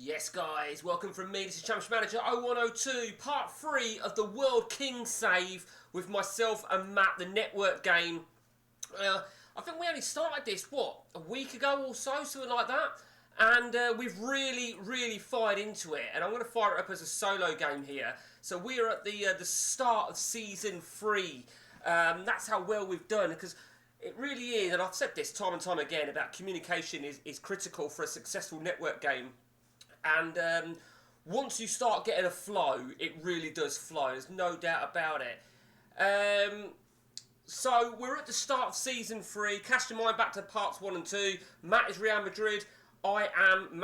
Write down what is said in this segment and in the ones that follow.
Yes, guys, welcome from me. This is Championship Manager 0102, part 3 of the World King save with myself and Matt, the network game. I think we only started this, what, a week ago or so, something like that. And we've really fired into it. And I'm going to fire it up as a solo game here. So we are at the start of Season 3. That's how well we've done, because it really is, and I've said this time and time again, about communication is critical for a successful network game. And once you start getting a flow, it really does flow. There's no doubt about it. So we're at the start of Season 3. Cast your mind back to parts 1 and 2. Matt is Real Madrid. I'm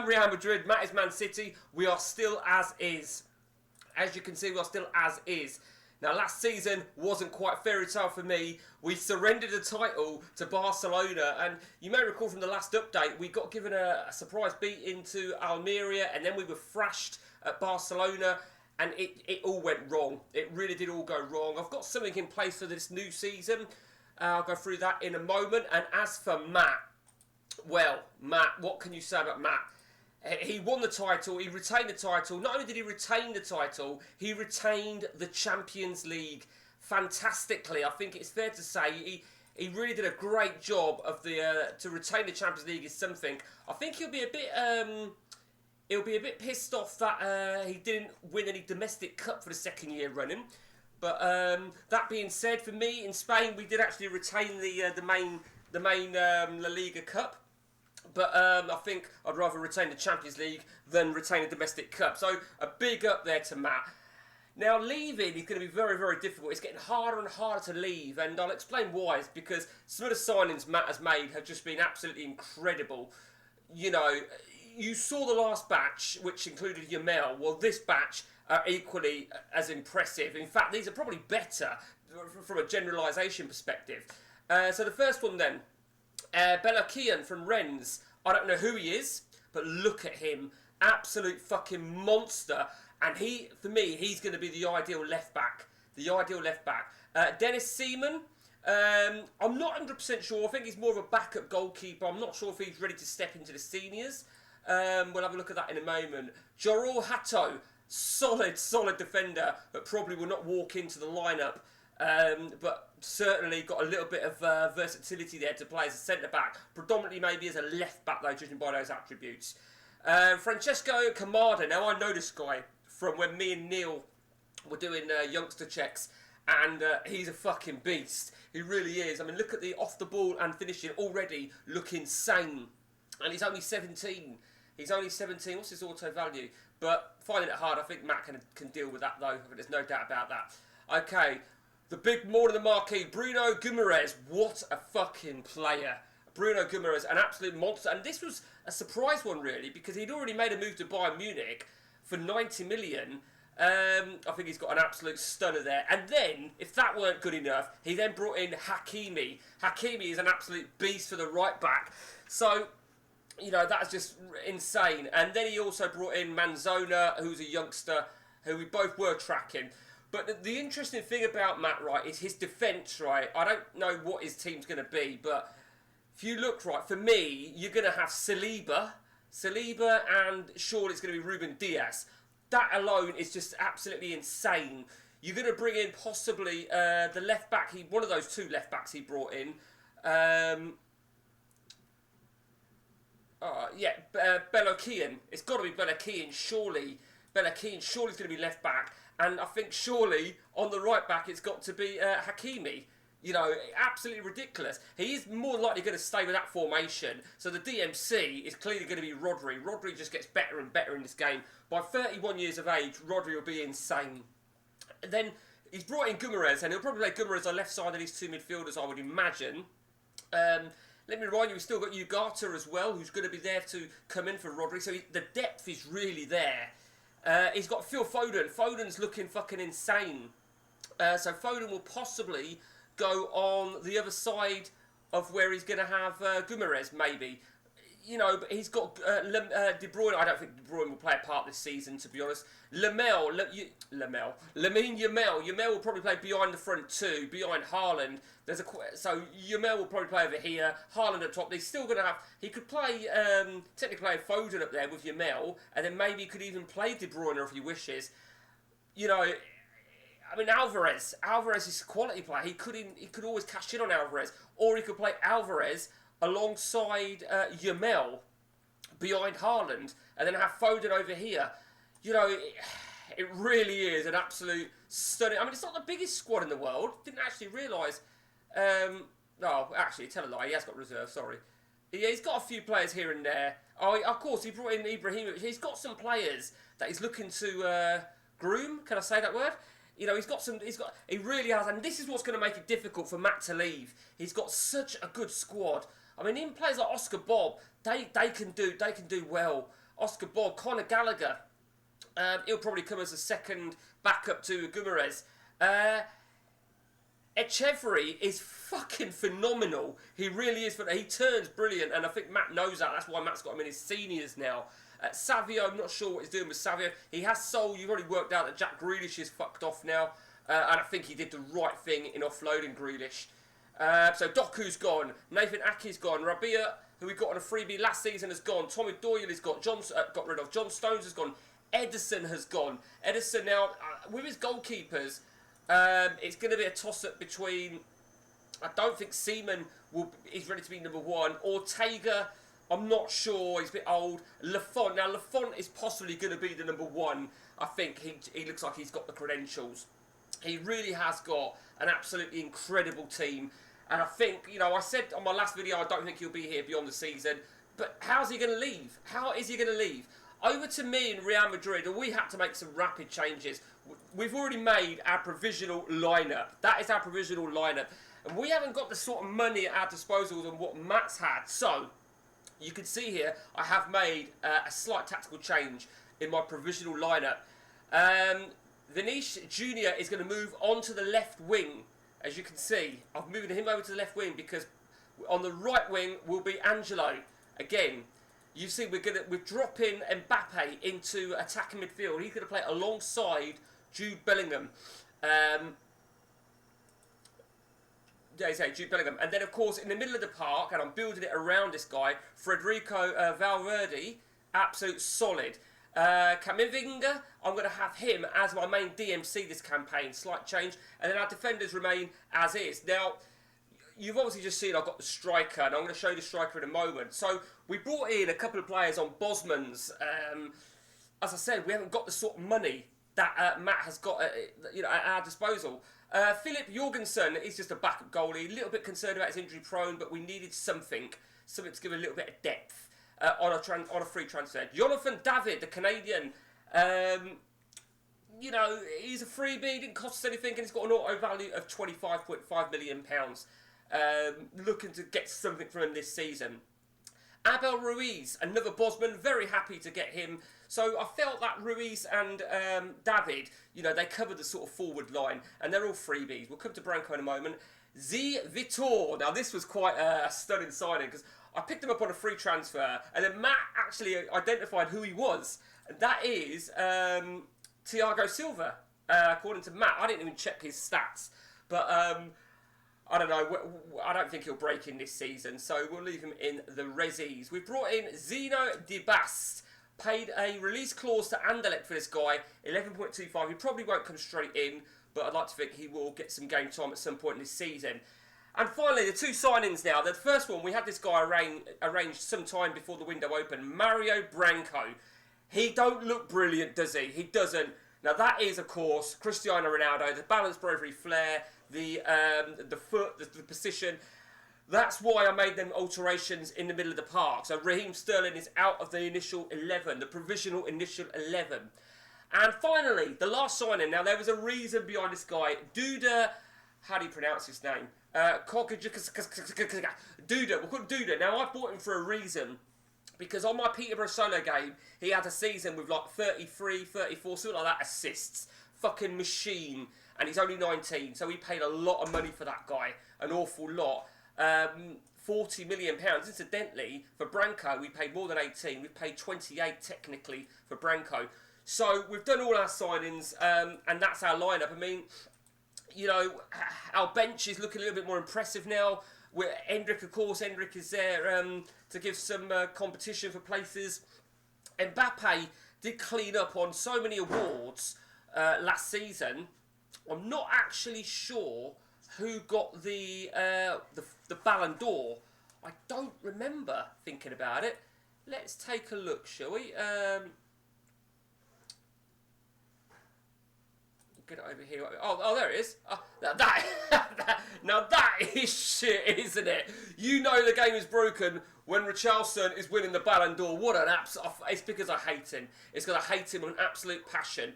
Real Madrid. Matt is Man City. We are still as is. As you can see, we are still as is. Now, last season wasn't quite fairy tale for me. We surrendered the title to Barcelona, and you may recall from the last update, we got given a surprise beat into Almeria, and then we were thrashed at Barcelona, and it all went wrong. It really did all go wrong. I've got something in place for this new season. I'll go through that in a moment. And as for Matt, well, Matt, what can you say about Matt? He won the title, he retained the title. Not only did he retain the title, he retained the Champions League fantastically. I think it's fair to say he really did a great job of to retain the Champions League is something. I think he'll be a bit pissed off that he didn't win any domestic cup for the second year running. But that being said, for me in Spain, we did actually retain the main La Liga Cup. But I think I'd rather retain the Champions League than retain a domestic cup. So a big up there to Matt. Now leaving is going to be very difficult. It's getting harder and harder to leave, and I'll explain why. It's because some of the signings Matt has made have just been absolutely incredible. You know, you saw the last batch, which included Yamel. Well, this batch are equally as impressive. In fact, these are probably better from a generalisation perspective. So the first one then. Belakian from Rennes. I don't know who he is, but look at him. Absolute fucking monster. And for me, he's going to be the ideal left back. The ideal left back. Dennis Seaman. I'm not 100% sure. I think he's more of a backup goalkeeper. I'm not sure if he's ready to step into the seniors. We'll have a look at that in a moment. Jorol Hato. Solid defender, but probably will not walk into the lineup. But certainly got a little bit of versatility there to play as a centre-back. Predominantly maybe as a left-back, though, judging by those attributes. Francesco Camada. Now, I know this guy from when me and Neil were doing youngster checks, and he's a fucking beast. He really is. I mean, look at the off-the-ball and finishing already look insane. And he's only 17. He's only 17. What's his auto value? But finding it hard, I think Matt can deal with that, though. There's no doubt about that. Okay. The big more than the marquee, Bruno Guimaraes. What a fucking player. Bruno Guimaraes, an absolute monster. And this was a surprise one, really, because he'd already made a move to Bayern Munich for 90 million. I think he's got an absolute stunner there. And then, if that weren't good enough, he then brought in Hakimi. Hakimi is an absolute beast for the right back. So, you know, that's just insane. And then he also brought in Manzona, who's a youngster, who we both were tracking. But the interesting thing about Matt, right, is his defence, right? I don't know what his team's going to be, but if you look, right, for me, you're going to have Saliba, and surely it's going to be Ruben Diaz. That alone is just absolutely insane. You're going to bring in possibly the left back, one of those two left backs he brought in. Belakian. It's got to be Belakian, surely. Belakian surely is going to be left back. And I think surely on the right back it's got to be Hakimi. You know, absolutely ridiculous. He is more likely going to stay with that formation. So the DMC is clearly going to be Rodri. Rodri just gets better and better in this game. By 31 years of age, Rodri will be insane. And then he's brought in Guimaraes, and he'll probably play Guimaraes on the left side of these two midfielders, I would imagine. Let me remind you, we've still got Ugarte as well, who's going to be there to come in for Rodri. So the depth is really there. He's got Phil Foden. Foden's looking fucking insane. So Foden will possibly go on the other side of where he's going to have Guimaraes, maybe. but he's got De Bruyne. I don't think De Bruyne will play a part this season, to be honest. Lamine Yamal will probably play behind the front two, behind Haaland. So Yamal will probably play over here. Haaland at top. He's still going to have. He could play technically play Foden up there with Yamal, and then maybe he could even play De Bruyne if he wishes. I mean, Alvarez is a quality player. He could always cash in on Alvarez, or he could play Alvarez alongside Yamal behind Haaland, and then have Foden over here. It really is an absolute stunning. I mean, it's not the biggest squad in the world. Didn't actually realise. No, actually, tell a lie. He has got reserves. Sorry. Yeah, he's got a few players here and there. Oh, of course, he brought in Ibrahimovic. He's got some players that he's looking to groom. Can I say that word? He really has, and this is what's going to make it difficult for Matt to leave. He's got such a good squad. I mean, even players like Oscar Bob, they can do well. Oscar Bob, Conor Gallagher, he'll probably come as a second backup to Guimaraes. Echeverry is fucking phenomenal. He really is. He turns brilliant, and I think Matt knows that. That's why Matt's got him in his seniors now. Savio, I'm not sure what he's doing with Savio. He has sold. You've already worked out that Jack Grealish is fucked off now, and I think he did the right thing in offloading Grealish. So Doku's gone. Nathan Ake's gone. Rabia, who we got on a freebie last season, has gone. Tommy Doyle has got rid of. John Stones has gone. Edison has gone. Edison now, with his goalkeepers, it's going to be a toss-up between... I don't think Seaman is ready to be number one. Ortega, I'm not sure. He's a bit old. Lafont. Now, Lafont is possibly going to be the number one. I think he looks like he's got the credentials. He really has got an absolutely incredible team. And I think, I said on my last video, I don't think he'll be here beyond the season. But how's he going to leave? How is he going to leave? Over to me in Real Madrid, and we had to make some rapid changes. We've already made our provisional lineup. That is our provisional lineup. And we haven't got the sort of money at our disposal than what Matt's had. So, you can see here, I have made a slight tactical change in my provisional lineup. Vinicius Jr. is going to move on to the left wing. As you can see, I've moved him over to the left wing because on the right wing will be Angelo. Again, you see we're dropping Mbappe into attacking midfield. He's going to play alongside Jude Bellingham. Jude Bellingham. And then, of course, in the middle of the park, and I'm building it around this guy, Federico Valverde, absolute solid. Camavinga, I'm going to have him as my main DMC this campaign, slight change, and then our defenders remain as is. Now, you've obviously just seen I've got the striker, and I'm going to show you the striker in a moment. So, we brought in a couple of players on Bosman's. As I said, we haven't got the sort of money that Matt has got at our disposal. Philip Jorgensen is just a backup goalie, a little bit concerned about his injury prone, but we needed something to give a little bit of depth. On a free transfer. Jonathan David, the Canadian, he's a freebie, didn't cost us anything, and he's got an auto value of £25.5 million. Looking to get something from him this season. Abel Ruiz, another Bosman, very happy to get him. So I felt that Ruiz and David, they covered the sort of forward line, and they're all freebies. We'll come to Branco in a moment. Z Vitor. Now this was quite a stunning signing because I picked him up on a free transfer, and then Matt actually identified who he was, and that is Thiago Silva. According to Matt, I didn't even check his stats, but I don't know. I don't think he'll break in this season, so we'll leave him in the resis. We've brought in Zeno Dibast. Paid a release clause to Anderlecht for this guy, 11.25. He probably won't come straight in, but I'd like to think he will get some game time at some point in this season. And finally, the two signings now. The first one, we had this guy arranged some time before the window opened. Mario Branco. He don't look brilliant, does he? He doesn't. Now, that is, of course, Cristiano Ronaldo. The balance, bravery, flair, the foot, the position. That's why I made them alterations in the middle of the park. So Raheem Sterling is out of the initial 11, the provisional initial 11. And finally, the last signing. Now, there was a reason behind this guy. Duda, how do you pronounce his name? Duda. We'll call him Duda. Now, I bought him for a reason. Because on my Peterborough solo game, he had a season with like 33, 34, something like that, assists. Fucking machine. And he's only 19. So we paid a lot of money for that guy. An awful lot. £40 million. Incidentally, for Branco, we paid more than 18. We've paid 28 technically for Branco. So we've done all our signings, and that's our lineup. I mean, you know, our bench is looking a little bit more impressive now. Endrick, of course, Endrick is there to give some competition for places. Mbappe did clean up on so many awards last season. I'm not actually sure who got the Ballon d'Or. I don't remember thinking about it. Let's take a look, shall we? Get it over here. Oh, there it is. Now that is shit, isn't it? You know the game is broken when Richarlison is winning the Ballon d'Or. What an absolute... It's because I hate him. It's because I hate him with an absolute passion.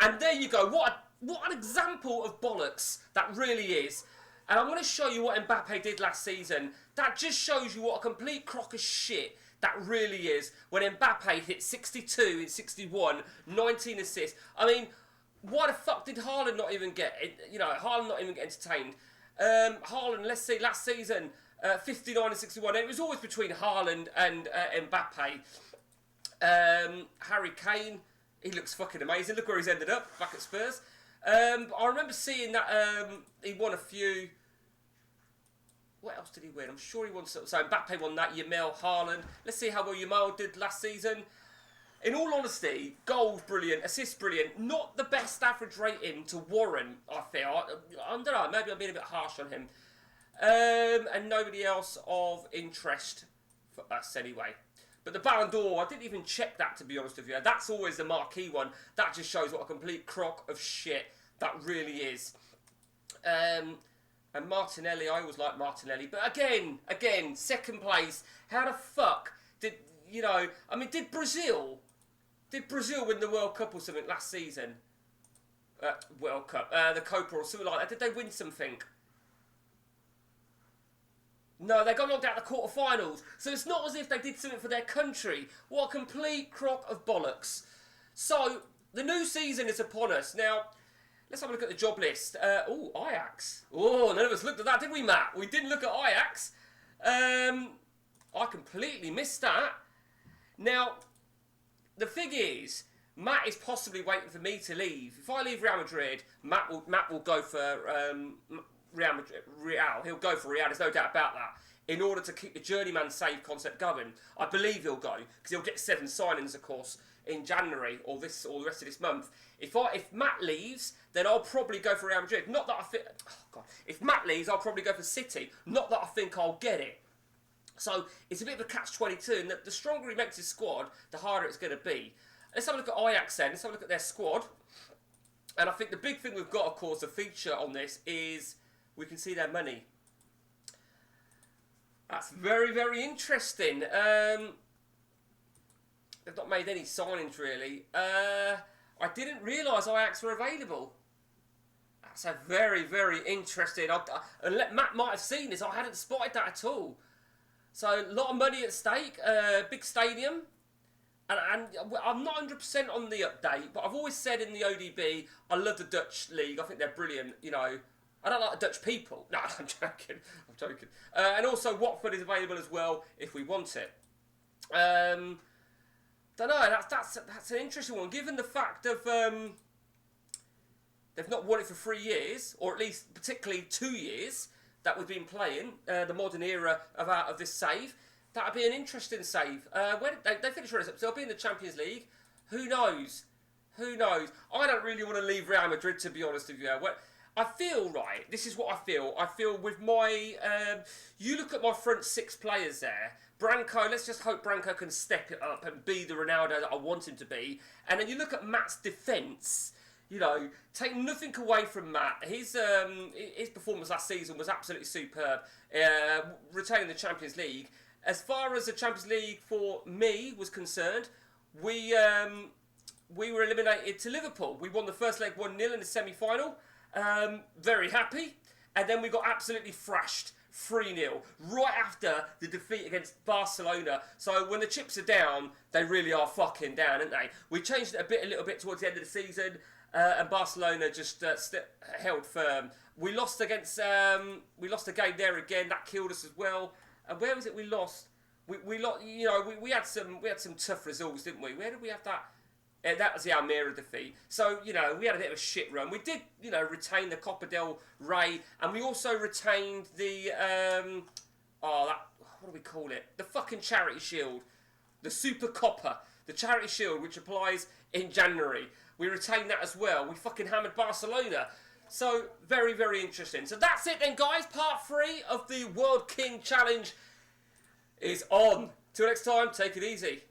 And there you go. What an example of bollocks that really is. And I'm going to show you what Mbappe did last season. That just shows you what a complete crock of shit that really is. When Mbappe hit 62 in 61, 19 assists. I mean... Why the fuck did Haaland not even get, Haaland not even get entertained? Haaland, let's see, last season, 59 and 61. And it was always between Haaland and Mbappe. Harry Kane, he looks fucking amazing. Look where he's ended up, back at Spurs. I remember seeing that he won a few. What else did he win? I'm sure he won some. So Mbappe won that, Yamal, Haaland. Let's see how well Yamal did last season. In all honesty, goals brilliant, assists brilliant. Not the best average rating to Warren, I feel. I don't know, maybe I'm being a bit harsh on him. And nobody else of interest for us anyway. But the Ballon d'Or, I didn't even check that, to be honest with you. That's always the marquee one. That just shows what a complete crock of shit that really is. And Martinelli, I always like Martinelli. But again, second place. How the fuck did Brazil win the World Cup or something last season? World Cup, the Copa or something like that. Did they win something? No, they got knocked out of the quarterfinals. So it's not as if they did something for their country. What a complete crock of bollocks. So, the new season is upon us. Now, let's have a look at the job list. Ajax. Oh, none of us looked at that, did we, Matt? We didn't look at Ajax. I completely missed that. Now, the thing is, Matt is possibly waiting for me to leave. If I leave Real Madrid, Matt will go for Real Madrid. He'll go for Real. There's no doubt about that. In order to keep the journeyman save concept going, I believe he'll go because he'll get 7 signings, of course, in January or the rest of this month. If Matt leaves, then I'll probably go for Real Madrid. Not that I think. Oh God. If Matt leaves, I'll probably go for City. Not that I think I'll get it. So, it's a bit of a catch-22, and the stronger he makes his squad, the harder it's going to be. Let's have a look at Ajax then. Let's have a look at their squad. And I think the big thing we've got, of course, a feature on this is we can see their money. That's very, very interesting. They've not made any signings, really. I didn't realise Ajax were available. That's a very, very interesting... And Matt might have seen this. I hadn't spotted that at all. So, a lot of money at stake, big stadium, and I'm not 100% on the update, but I've always said in the ODB, I love the Dutch league, I think they're brilliant, I don't like the Dutch people. No, I'm joking. And also, Watford is available as well, if we want it. Don't know, that's an interesting one, given the fact of, they've not won it for 3 years, or at least particularly 2 years, that we've been playing, the modern era of this save. That would be an interesting save. When they finish runners up, so they'll be in the Champions League. Who knows? I don't really want to leave Real Madrid, to be honest with you. I feel, right, this is what I feel. I feel with my... you look at my front 6 players there. Branco, let's just hope Branco can step it up and be the Ronaldo that I want him to be. And then you look at Matt's defence... take nothing away from Matt. His performance last season was absolutely superb. Retaining the Champions League. As far as the Champions League for me was concerned, we were eliminated to Liverpool. We won the first leg 1-0 in the semi-final. Very happy. And then we got absolutely thrashed 3-0 right after the defeat against Barcelona. So when the chips are down, they really are fucking down, aren't they? We changed it a little bit towards the end of the season. And Barcelona just held firm. We lost a game there again. That killed us as well. And where was it we lost? We lost. You know, we had some tough results, didn't we? Where did we have that? That was the Almira defeat. So, you know, we had a bit of a shit run. We did, you know, retain the Copa del Rey, and we also retained the, what do we call it? The fucking Charity Shield. The Super Copper. The Charity Shield, which applies in January. We retained that as well. We fucking hammered Barcelona. So, very, very interesting. So that's it then, guys. Part 3 of the World King Challenge is on. Till next time, take it easy.